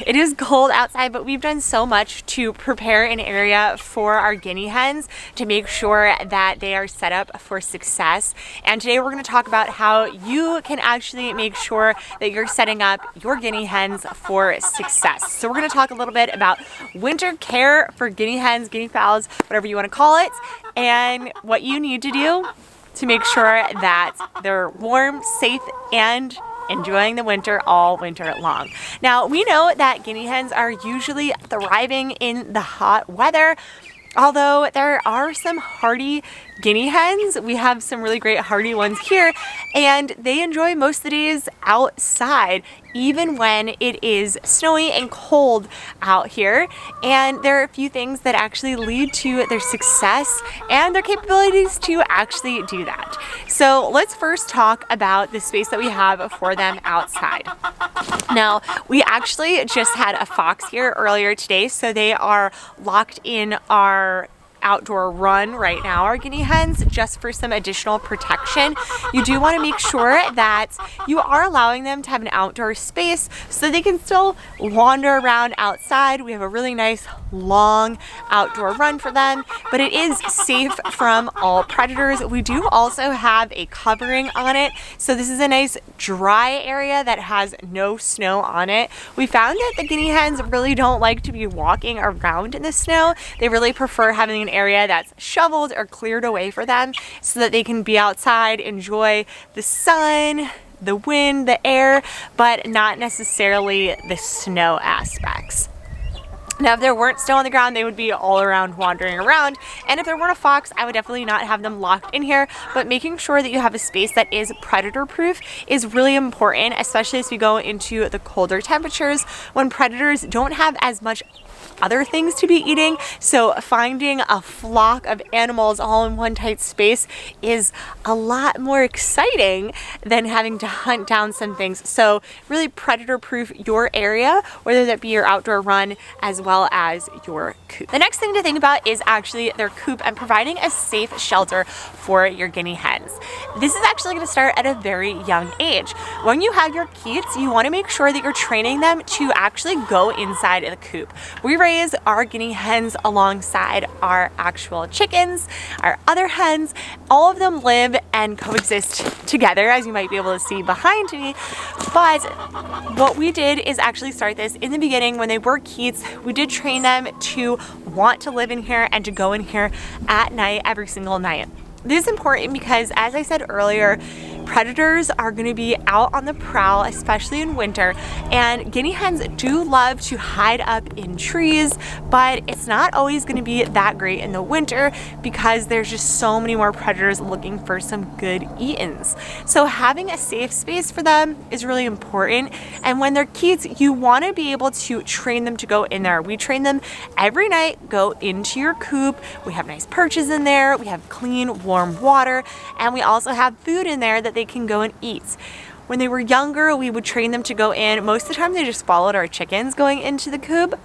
It is cold outside, but we've done so much to prepare an area for our guinea hens to make sure that they are set up for success. And today we're going to talk about how you can actually make sure that you're setting up your guinea hens for success. So we're going to talk a little bit about winter care for guinea hens, guinea fowls, whatever you want to call it, and what you need to do to make sure that they're warm, safe, and enjoying the winter all winter long. Now, we know that guinea hens are usually thriving in the hot weather, although there are some hardy guinea hens. We have some really great hardy ones here, and they enjoy most of the days outside, even when it is snowy and cold out here. And there are a few things that actually lead to their success and their capabilities to actually do that. So let's first talk about the space that we have for them outside. Now, we actually just had a fox here earlier today, so they are locked in our outdoor run right now, our guinea hens, just for some additional protection. You do want to make sure that you are allowing them to have an outdoor space so they can still wander around outside. We have a really nice long outdoor run for them, but it is safe from all predators. We do also have a covering on it, so this is a nice dry area that has no snow on it. We found that the guinea hens really don't like to be walking around in the snow. They really prefer having an area that's shoveled or cleared away for them so that they can be outside, enjoy the sun, the wind, the air, but not necessarily the snow aspects. Now, if there weren't snow on the ground, they would be all around wandering around. And if there weren't a fox, I would definitely not have them locked in here. But making sure that you have a space that is predator proof is really important, especially as we go into the colder temperatures when predators don't have as much other things to be eating. So finding a flock of animals all in one tight space is a lot more exciting than having to hunt down some things. So really predator proof your area, whether that be your outdoor run as well as your coop. The next thing to think about is actually their coop and providing a safe shelter for your guinea hens. This is actually going to start at a very young age. When you have your kids, you want to make sure that you're training them to actually go inside of the coop. We raise our guinea hens alongside our actual chickens, our other hens. All of them live and coexist together, as you might be able to see behind me. But what we did is actually start this in the beginning when they were kids. We did train them to want to live in here and to go in here at night every single night. This is important because, as I said earlier, predators are going to be out on the prowl, especially in winter, and guinea hens do love to hide up in trees, but it's not always going to be that great in the winter because there's just so many more predators looking for some good eatins. So having a safe space for them is really important, and when they're kids, you want to be able to train them to go in there. We train them every night, go into your coop. We have nice perches in there, we have clean, warm water, and we also have food in there that they can go and eat. When they were younger, we would train them to go in. Most of the time they just followed our chickens going into the coop.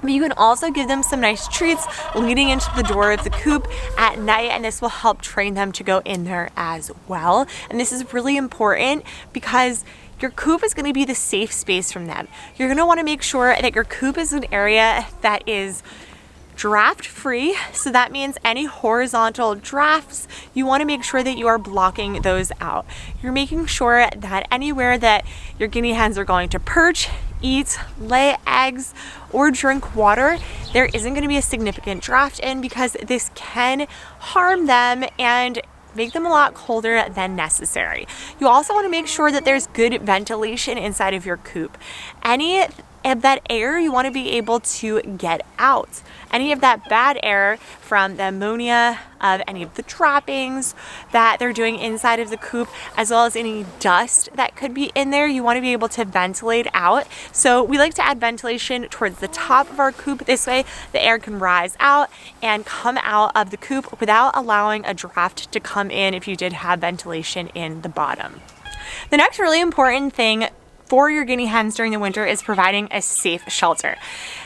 But you can also give them some nice treats leading into the door of the coop at night, and this will help train them to go in there as well. And this is really important because your coop is going to be the safe space from them. You're going to want to make sure that your coop is an area that is draft free, so that means any horizontal drafts, you want to make sure that you are blocking those out. You're making sure that anywhere that your guinea hens are going to perch, eat, lay eggs, or drink water, there isn't going to be a significant draft in, because this can harm them and make them a lot colder than necessary. You also want to make sure that there's good ventilation inside of your coop. Any of that air you want to be able to get out. Any of that bad air from the ammonia of any of the droppings that they're doing inside of the coop, as well as any dust that could be in there, you want to be able to ventilate out. So we like to add ventilation towards the top of our coop. This way the air can rise out and come out of the coop without allowing a draft to come in if you did have ventilation in the bottom. The next really important thing for your guinea hens during the winter is providing a safe shelter.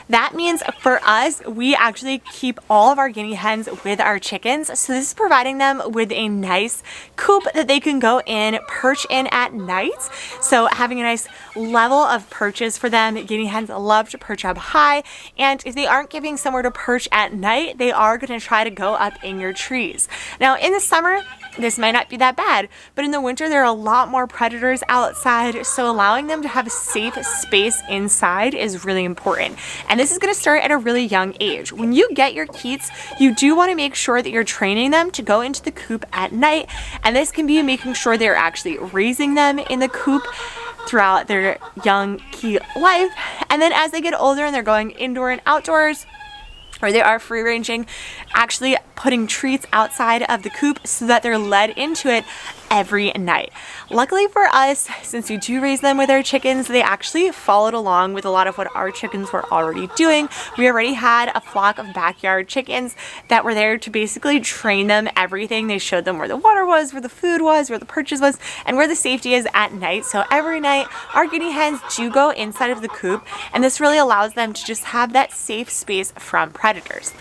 That means for us, we actually keep all of our guinea hens with our chickens. So this is providing them with a nice coop that they can go in, perch in at night. So having a nice level of perches for them. Guinea hens love to perch up high. And if they aren't giving somewhere to perch at night, they are going to try to go up in your trees. Now in the summer, this might not be that bad, but in the winter there are a lot more predators outside, so allowing them to have a safe space inside is really important. And this is going to start at a really young age. When you get your Keats, you do want to make sure that you're training them to go into the coop at night, and this can be making sure they're actually raising them in the coop throughout their young Keat life, and then as they get older and they're going indoor and outdoors, or they are free ranging, actually putting treats outside of the coop so that they're led into it every night. Luckily for us, since we do raise them with our chickens, they actually followed along with a lot of what our chickens were already doing. We already had a flock of backyard chickens that were there to basically train them everything. They showed them where the water was, where the food was, where the perches was, and where the safety is at night. So every night, our guinea hens do go inside of the coop, and this really allows them to just have that safe space from predators.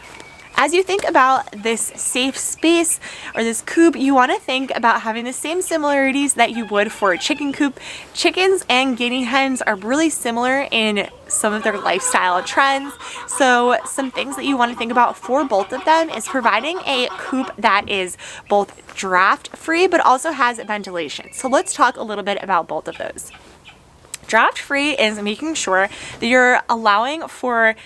As you think about this safe space or this coop, you want to think about having the same similarities that you would for a chicken coop. Chickens and guinea hens are really similar in some of their lifestyle trends. So some things that you want to think about for both of them is providing a coop that is both draft free but also has ventilation. So let's talk a little bit about both of those. Draft free is making sure that you're allowing for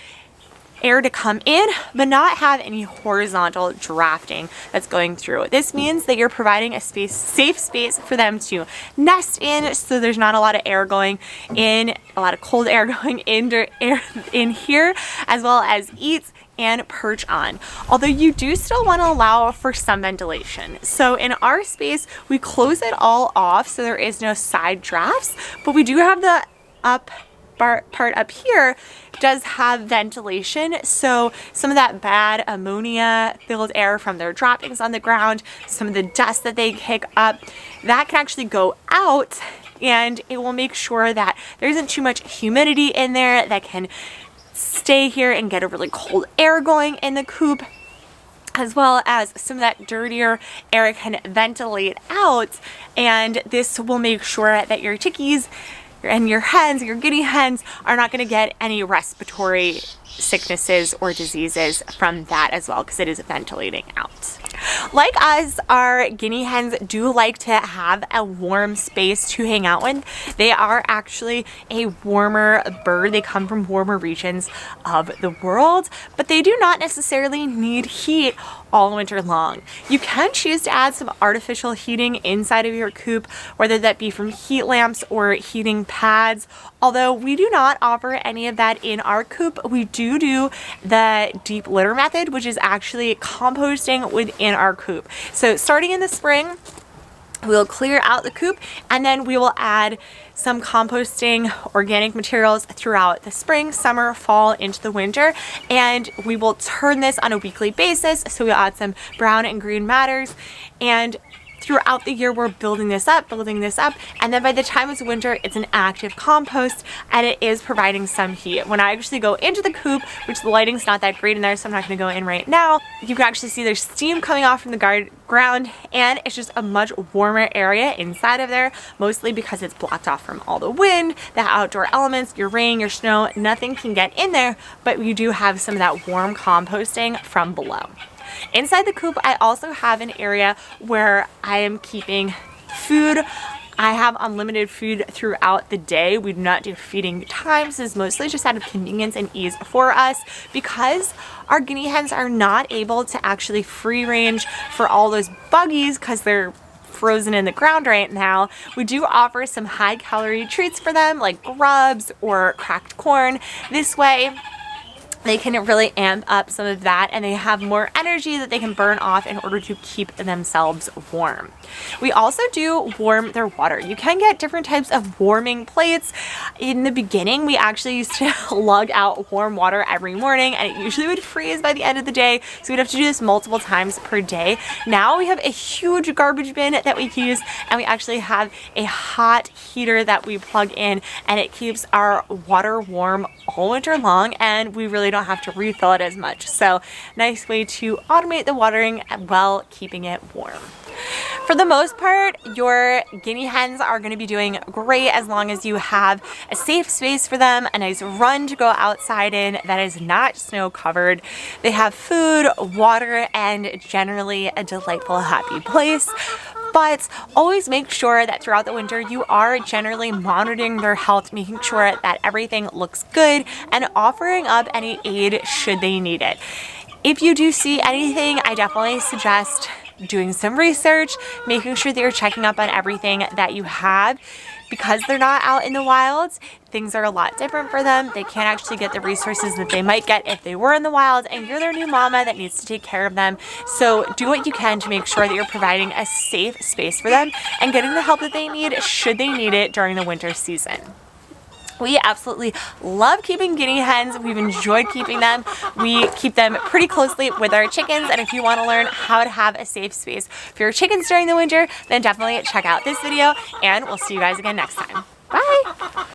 air to come in but not have any horizontal drafting that's going through. This means that you're providing a safe space for them to nest in, so there's not a lot of air going in, a lot of cold air going in here, as well as eat and perch on. Although you do still want to allow for some ventilation. So in our space, we close it all off so there is no side drafts, but we do have the part up here does have ventilation, so some of that bad ammonia filled air from their droppings on the ground, some of the dust that they kick up, that can actually go out, and it will make sure that there isn't too much humidity in there that can stay here and get a really cold air going in the coop, as well as some of that dirtier air can ventilate out, and this will make sure that your chickies and your hens, your guinea hens, are not going to get any respiratory sicknesses or diseases from that as well, because it is ventilating out. Like us, our guinea hens do like to have a warm space to hang out in. They are actually a warmer bird. They come from warmer regions of the world, but they do not necessarily need heat all winter long. You can choose to add some artificial heating inside of your coop, whether that be from heat lamps or heating pads. Although we do not offer any of that in our coop, we do the deep litter method, which is actually composting within our coop. So starting in the spring, we'll clear out the coop, and then we will add some composting organic materials throughout the spring, summer, fall, into the winter, and we will turn this on a weekly basis. So we'll add some brown and green matters, and throughout the year we're building this up, and then by the time it's winter, it's an active compost, and it is providing some heat. When I actually go into the coop, which the lighting's not that great in there, so I'm not going to go in right now, you can actually see there's steam coming off from the ground, and it's just a much warmer area inside of there, mostly because it's blocked off from all the wind, the outdoor elements, your rain, your snow. Nothing can get in there, but you do have some of that warm composting from below. Inside the coop, I also have an area where I am keeping food. I have unlimited food throughout the day. We do not do feeding times. This is mostly just out of convenience and ease for us, because our guinea hens are not able to actually free range for all those buggies because they're frozen in the ground right now. We do offer some high calorie treats for them, like grubs or cracked corn. This way, they can really amp up some of that, and they have more energy that they can burn off in order to keep themselves warm. We also do warm their water. You can get different types of warming plates. In the beginning, we actually used to lug out warm water every morning, and it usually would freeze by the end of the day, so we'd have to do this multiple times per day. Now we have a huge garbage bin that we use, and we actually have a hot heater that we plug in, and it keeps our water warm all winter long, and we really don't have to refill it as much. So nice way to automate the watering while keeping it warm. For the most part, your guinea hens are going to be doing great as long as you have a safe space for them, a nice run to go outside in that is not snow covered. They have food, water, and generally a delightful, happy place. But always make sure that throughout the winter you are generally monitoring their health, making sure that everything looks good, and offering up any aid should they need it. If you do see anything, I definitely suggest doing some research, making sure that you're checking up on everything that you have. Because they're not out in the wilds, things are a lot different for them. They can't actually get the resources that they might get if they were in the wild, and you're their new mama that needs to take care of them. So do what you can to make sure that you're providing a safe space for them and getting the help that they need should they need it during the winter season. We absolutely love keeping guinea hens. We've enjoyed keeping them. We keep them pretty closely with our chickens, and if you want to learn how to have a safe space for your chickens during the winter, then definitely check out this video, and we'll see you guys again next time. Bye!